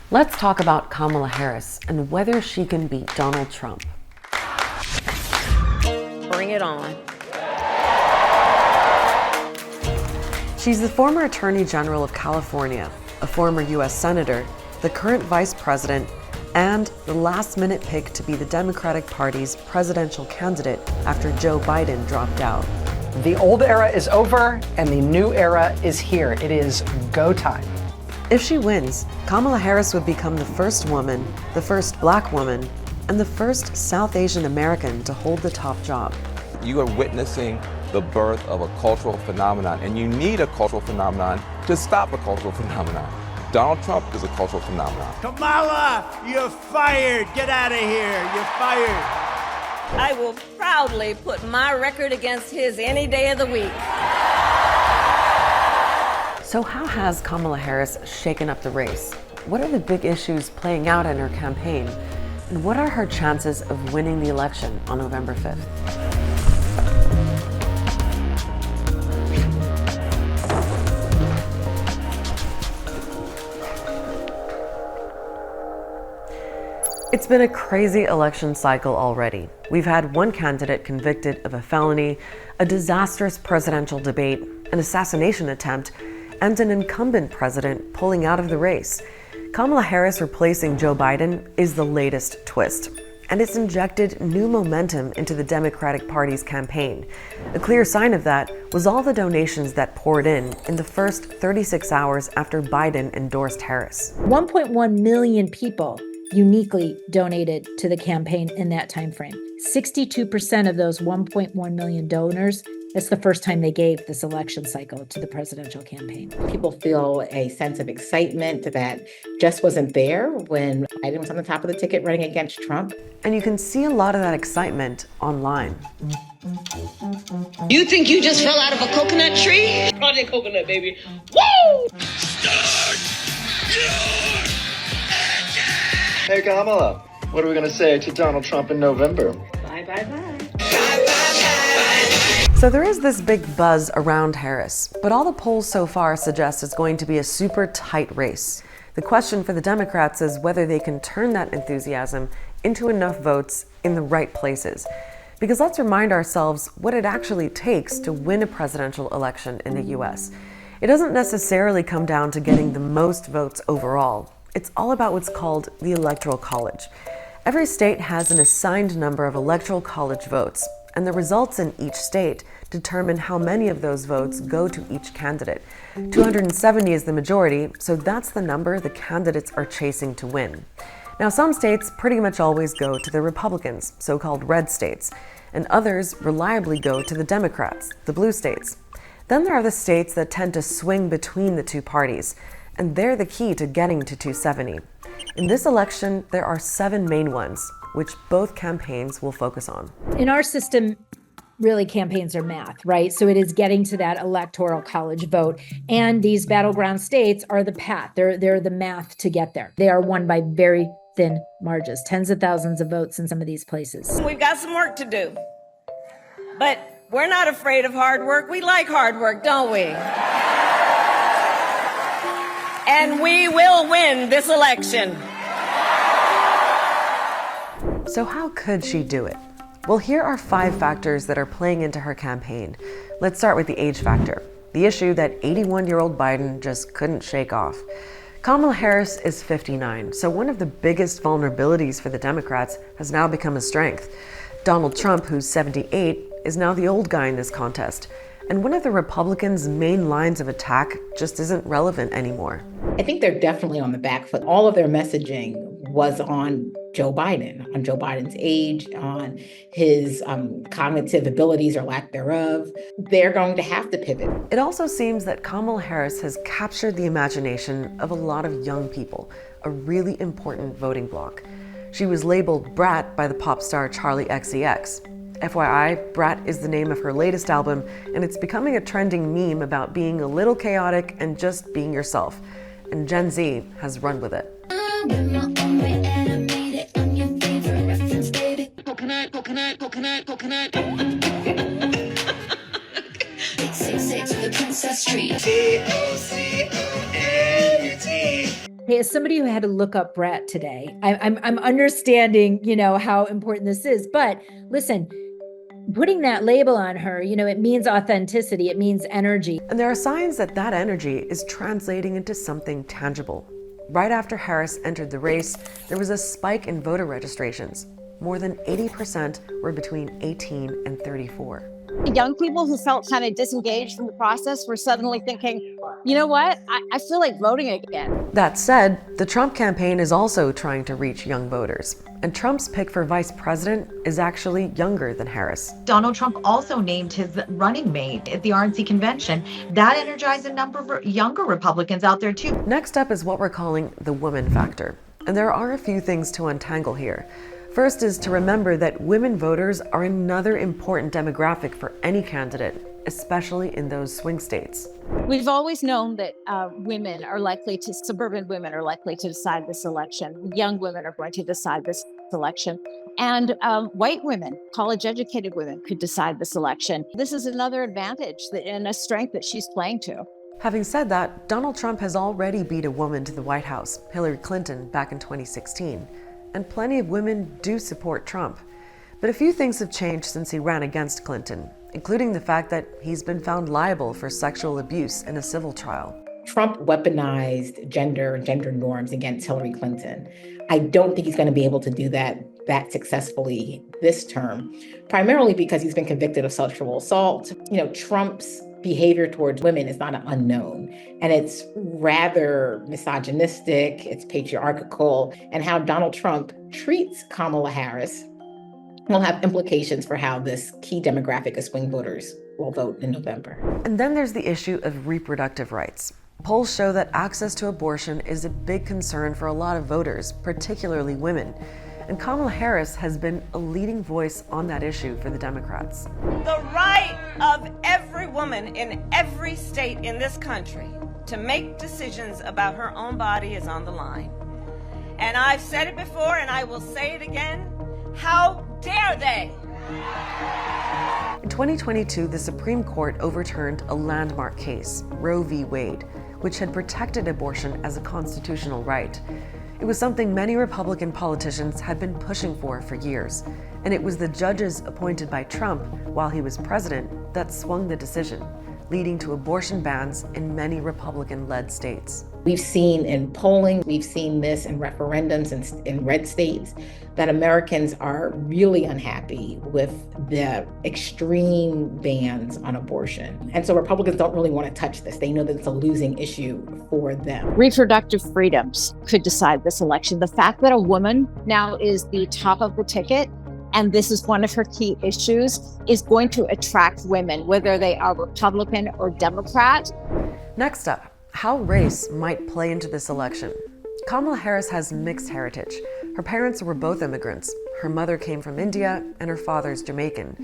Let's talk about Kamala Harris and whether she can beat Donald Trump. Bring it on. She's the former Attorney General of California, a former U.S. Senator, the current Vice President, and the last-minute pick to be the Democratic Party's presidential candidate after Joe Biden dropped out. The old era is over, and the new era is here. It is go time. If she wins, Kamala Harris would become the first woman, the first Black woman, and the first South Asian American to hold the top job. You are witnessing the birth of a cultural phenomenon, and you need a cultural phenomenon to stop a cultural phenomenon. Donald Trump is a cultural phenomenon. Kamala, you're fired. Get out of here. You're fired. I will proudly put my record against his any day of the week. So how has Kamala Harris shaken up the race? What are the big issues playing out in her campaign? And what are her chances of winning the election on November 5th? It's been a crazy election cycle already. We've had one candidate convicted of a felony, a disastrous presidential debate, an assassination attempt, and an incumbent president pulling out of the race. Kamala Harris replacing Joe Biden is the latest twist, and it's injected new momentum into the Democratic Party's campaign. A clear sign of that was all the donations that poured in the first 36 hours after Biden endorsed Harris. 1.1 million people uniquely donated to the campaign in that time frame. 62% of those 1.1 million donors, that's the first time they gave this election cycle to the presidential campaign. People feel a sense of excitement that just wasn't there when Biden was on the top of the ticket running against Trump. And you can see a lot of that excitement online. You think you just fell out of a coconut tree? Project Coconut, baby. Woo! Hey, Kamala, what are we going to say to Donald Trump in November? Bye, bye, bye. So there is this big buzz around Harris, but all the polls so far suggest it's going to be a super tight race. The question for the Democrats is whether they can turn that enthusiasm into enough votes in the right places. Because let's remind ourselves what it actually takes to win a presidential election in the US. It doesn't necessarily come down to getting the most votes overall. It's all about what's called the Electoral College. Every state has an assigned number of Electoral College votes, and the results in each state determine how many of those votes go to each candidate. 270 is the majority, so that's the number the candidates are chasing to win. Now, some states pretty much always go to the Republicans, so-called red states, and others reliably go to the Democrats, the blue states. Then there are the states that tend to swing between the two parties, and they're the key to getting to 270. In this election, there are 7 main ones, which both campaigns will focus on. In our system, really campaigns are math, right? So it is getting to that electoral college vote. And these battleground states are the path. They're the math to get there. They are won by very thin margins, tens of thousands of votes in some of these places. We've got some work to do, but we're not afraid of hard work. We like hard work, don't we? And we will win this election. So how could she do it? Well, here are 5 factors that are playing into her campaign. Let's start with the age factor, the issue that 81-year-old Biden just couldn't shake off. Kamala Harris is 59, so one of the biggest vulnerabilities for the Democrats has now become a strength. Donald Trump, who's 78, is now the old guy in this contest. And one of the Republicans' main lines of attack just isn't relevant anymore. I think they're definitely on the back foot. All of their messaging was on Joe Biden's age, on his cognitive abilities or lack thereof. They're going to have to pivot. It also seems that Kamala Harris has captured the imagination of a lot of young people, a really important voting bloc. She was labeled brat by the pop star Charli XCX. FYI, Brat is the name of her latest album, and it's becoming a trending meme about being a little chaotic and just being yourself. And Gen Z has run with it. Coconut, coconut, coconut, coconut. 666 to the Princess Tree. T-O-C-O-N-U-T. Hey, as somebody who had to look up brat today, I'm understanding, how important this is. But listen, putting that label on her, it means authenticity, it means energy. And there are signs that that energy is translating into something tangible. Right after Harris entered the race, there was a spike in voter registrations. More than 80% were between 18 and 34. Young people who felt kind of disengaged from the process were suddenly thinking, you know what, I feel like voting again. That said, the Trump campaign is also trying to reach young voters. And Trump's pick for vice president is actually younger than Harris. Donald Trump also named his running mate at the RNC convention. That energized a number of younger Republicans out there too. Next up is what we're calling the woman factor. And there are a few things to untangle here. First is to remember that women voters are another important demographic for any candidate, especially in those swing states. We've always known that suburban women are likely to decide this election. Young women are going to decide this election. And white women, college-educated women, could decide this election. This is another advantage and a strength that she's playing to. Having said that, Donald Trump has already beat a woman to the White House, Hillary Clinton, back in 2016. And plenty of women do support Trump. But a few things have changed since he ran against Clinton, including the fact that he's been found liable for sexual abuse in a civil trial. Trump weaponized gender norms against Hillary Clinton. I don't think he's going to be able to do that successfully this term, primarily because he's been convicted of sexual assault. Trump's behavior towards women is not an unknown, and it's rather misogynistic, it's patriarchal, and how Donald Trump treats Kamala Harris will have implications for how this key demographic of swing voters will vote in November. And then there's the issue of reproductive rights. Polls show that access to abortion is a big concern for a lot of voters, particularly women. And Kamala Harris has been a leading voice on that issue for the Democrats. The right of every woman in every state in this country to make decisions about her own body is on the line. And I've said it before and I will say it again. How dare they? In 2022, the Supreme Court overturned a landmark case, Roe v. Wade, which had protected abortion as a constitutional right. It was something many Republican politicians had been pushing for years, and it was the judges appointed by Trump while he was president that swung the decision, leading to abortion bans in many Republican-led states. We've seen in polling, we've seen this in referendums in red states, that Americans are really unhappy with the extreme bans on abortion. And so Republicans don't really want to touch this. They know that it's a losing issue for them. Reproductive freedoms could decide this election. The fact that a woman now is the top of the ticket, and this is one of her key issues, is going to attract women, whether they are Republican or Democrat. Next up, how race might play into this election. Kamala Harris has mixed heritage. Her parents were both immigrants. Her mother came from India and her father's Jamaican.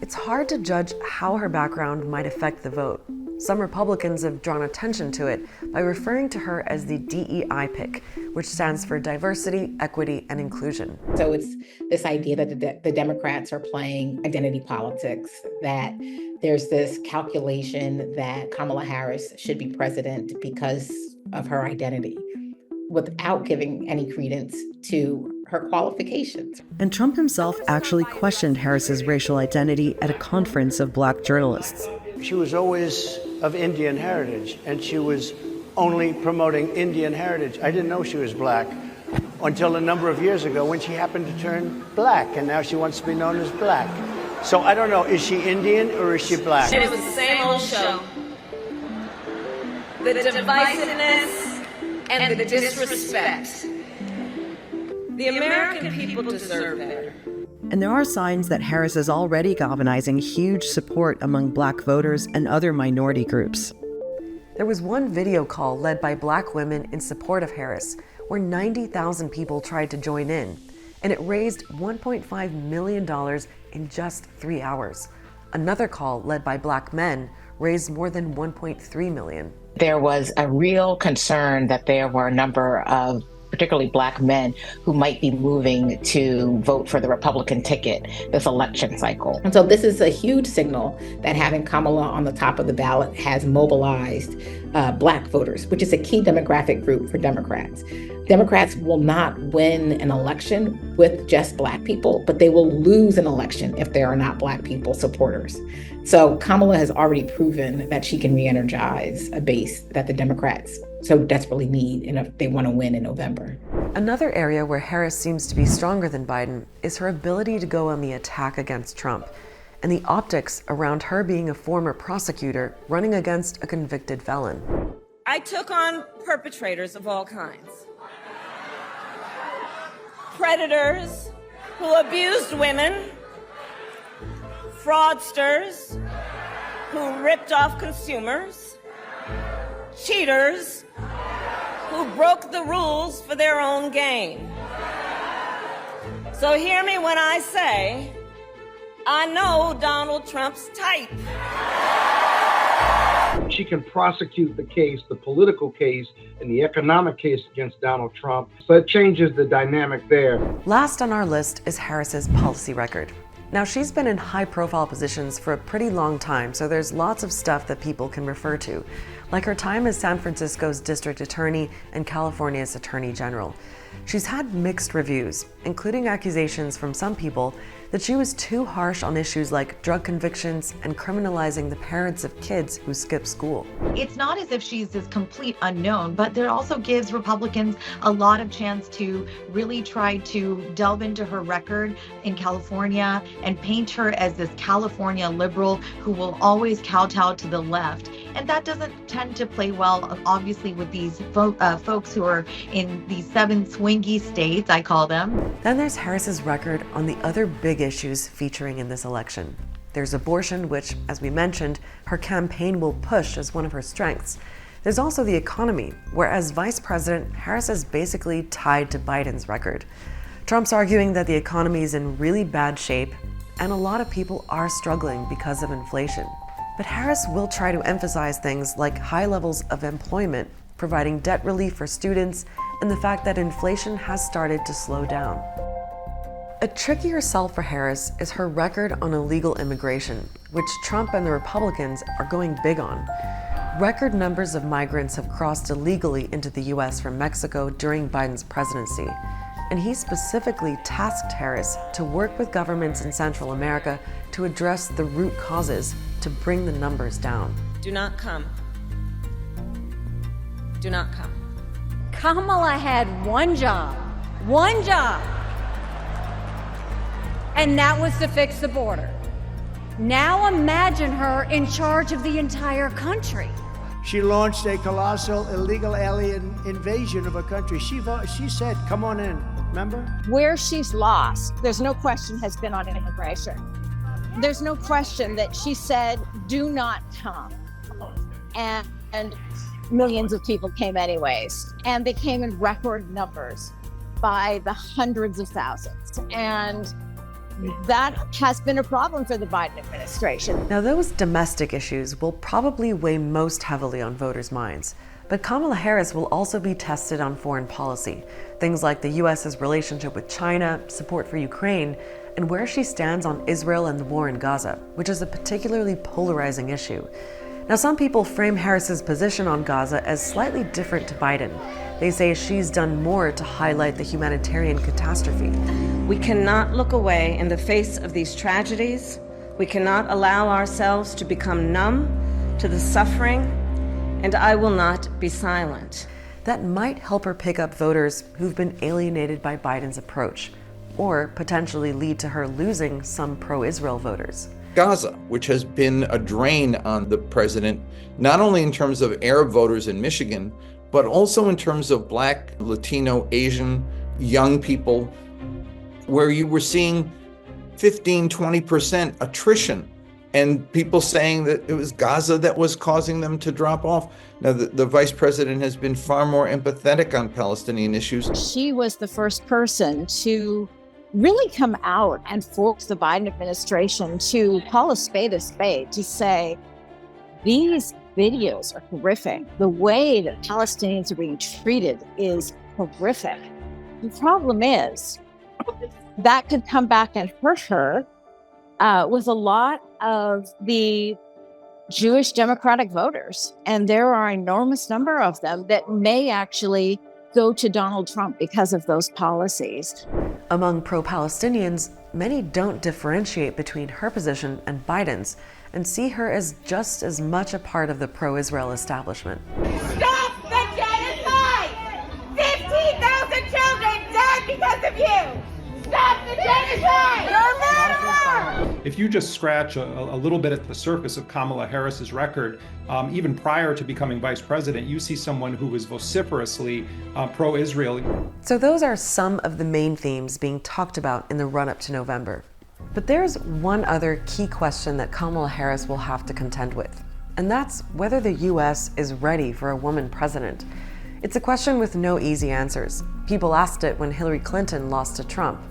It's hard to judge how her background might affect the vote. Some Republicans have drawn attention to it by referring to her as the DEI pick, which stands for diversity, equity, and inclusion. So it's this idea that the Democrats are playing identity politics, that there's this calculation that Kamala Harris should be president because of her identity, without giving any credence to her qualifications. And Trump himself actually questioned Harris's racial identity at a conference of Black journalists. She was always of Indian heritage, and she was only promoting Indian heritage. I didn't know she was Black until a number of years ago when she happened to turn Black, and now she wants to be known as Black. So I don't know, is she Indian or is she Black? It was the same old show. The divisiveness and the disrespect. The American people deserve better. And there are signs that Harris is already galvanizing huge support among Black voters and other minority groups. There was one video call led by Black women in support of Harris, where 90,000 people tried to join in, and it raised $1.5 million in just 3 hours. Another call led by Black men raised more than $1.3 million. There was a real concern that there were a number of particularly Black men who might be moving to vote for the Republican ticket this election cycle. And so this is a huge signal that having Kamala on the top of the ballot has mobilized Black voters, which is a key demographic group for Democrats. Democrats will not win an election with just Black people, but they will lose an election if there are not Black people supporters. So Kamala has already proven that she can re-energize a base that the Democrats so desperately need if they want to win in November. Another area where Harris seems to be stronger than Biden is her ability to go on the attack against Trump and the optics around her being a former prosecutor running against a convicted felon. I took on perpetrators of all kinds. Predators who abused women, fraudsters who ripped off consumers, cheaters who broke the rules for their own gain. So hear me when I say, I know Donald Trump's type. She can prosecute the case, the political case, and the economic case against Donald Trump. So it changes the dynamic there. Last on our list is Harris's policy record. Now, she's been in high-profile positions for a pretty long time, so there's lots of stuff that people can refer to, like her time as San Francisco's district attorney and California's attorney general. She's had mixed reviews, including accusations from some people that she was too harsh on issues like drug convictions and criminalizing the parents of kids who skip school. It's not as if she's this complete unknown, but there also gives Republicans a lot of chance to really try to delve into her record in California and paint her as this California liberal who will always kowtow to the left. And that doesn't tend to play well, obviously, with these folks who are in these 7 swingy states, I call them. Then there's Harris's record on the other big issues featuring in this election. There's abortion, which, as we mentioned, her campaign will push as one of her strengths. There's also the economy, where as vice president, Harris is basically tied to Biden's record. Trump's arguing that the economy is in really bad shape, and a lot of people are struggling because of inflation. But Harris will try to emphasize things like high levels of employment, providing debt relief for students, and the fact that inflation has started to slow down. A trickier sell for Harris is her record on illegal immigration, which Trump and the Republicans are going big on. Record numbers of migrants have crossed illegally into the US from Mexico during Biden's presidency, and he specifically tasked Harris to work with governments in Central America to address the root causes to bring the numbers down. Do not come. Do not come. Kamala had one job, and that was to fix the border. Now imagine her in charge of the entire country. She launched a colossal illegal alien invasion of a country. She said, come on in, remember? Where she's lost, there's no question, has been on immigration. There's no question that she said, do not come. And millions of people came anyways. And they came in record numbers by the hundreds of thousands. And that has been a problem for the Biden administration. Now, those domestic issues will probably weigh most heavily on voters' minds. But Kamala Harris will also be tested on foreign policy. Things like the US's relationship with China, support for Ukraine, and where she stands on Israel and the war in Gaza, which is a particularly polarizing issue. Now, some people frame Harris's position on Gaza as slightly different to Biden. They say she's done more to highlight the humanitarian catastrophe. We cannot look away in the face of these tragedies. We cannot allow ourselves to become numb to the suffering, and I will not be silent. That might help her pick up voters who've been alienated by Biden's approach, or potentially lead to her losing some pro-Israel voters. Gaza, which has been a drain on the president, not only in terms of Arab voters in Michigan, but also in terms of Black, Latino, Asian, young people, where you were seeing 15, 20% attrition, and people saying that it was Gaza that was causing them to drop off. Now, the vice president has been far more empathetic on Palestinian issues. She was the first person to really come out and force the Biden administration to call a spade, to say, these videos are horrific. The way that Palestinians are being treated is horrific. The problem is that could come back and hurt her with a lot of the Jewish Democratic voters. And there are an enormous number of them that may actually go to Donald Trump because of those policies. Among pro-Palestinians, many don't differentiate between her position and Biden's and see her as just as much a part of the pro-Israel establishment. Stop the genocide! 15,000 children died because of you! Stop the genocide! You're a murderer! If you just scratch a little bit at the surface of Kamala Harris's record, even prior to becoming vice president, you see someone who was vociferously pro-Israel. So those are some of the main themes being talked about in the run-up to November. But there's one other key question that Kamala Harris will have to contend with, and that's whether the US is ready for a woman president. It's a question with no easy answers. People asked it when Hillary Clinton lost to Trump.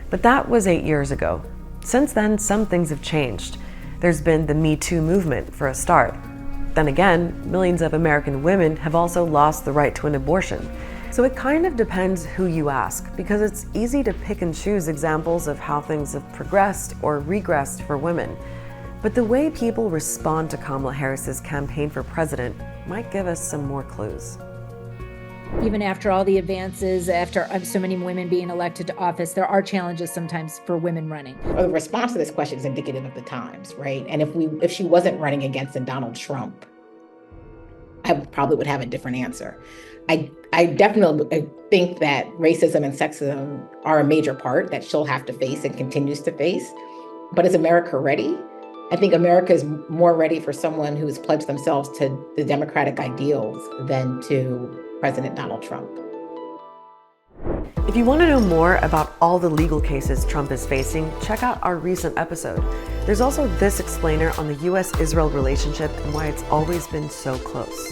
But that was 8 years ago. Since then, some things have changed. There's been the Me Too movement, for a start. Then again, millions of American women have also lost the right to an abortion. So it kind of depends who you ask, because it's easy to pick and choose examples of how things have progressed or regressed for women. But the way people respond to Kamala Harris's campaign for president might give us some more clues. Even after all the advances, after so many women being elected to office, there are challenges sometimes for women running. Well, the response to this question is indicative of the times, right? And if she wasn't running against Donald Trump, I probably would have a different answer. I definitely think that racism and sexism are a major part that she'll have to face and continues to face. But is America ready? I think America is more ready for someone who's pledged themselves to the democratic ideals than to President Donald Trump. If you want to know more about all the legal cases Trump is facing, check out our recent episode. There's also this explainer on the US-Israel relationship and why it's always been so close.